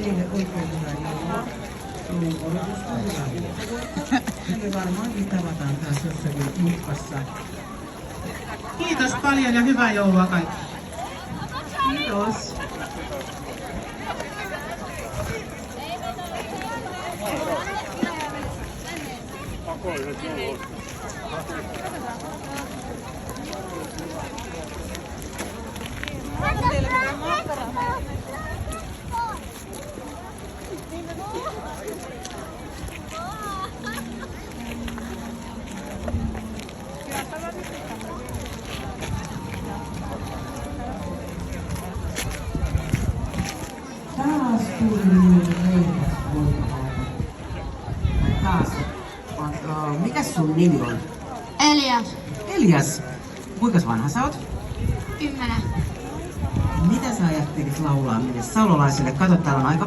teille oikein hyvää joulua. Joulun odotusta hyvää vuotta. Ja me varmaankin tavataan taas jossakin mutkassa. Kiitos paljon ja hyvää joulua kaikille. Kiitos. Taas tuli reikas poikapäivä. Taas. Mikäs sun nimi on? Elias, Elias. Kuinkas vanha sä oot? 10. Mitä sä ajattelit laulaa minne salolaisille? Kato, täällä on aika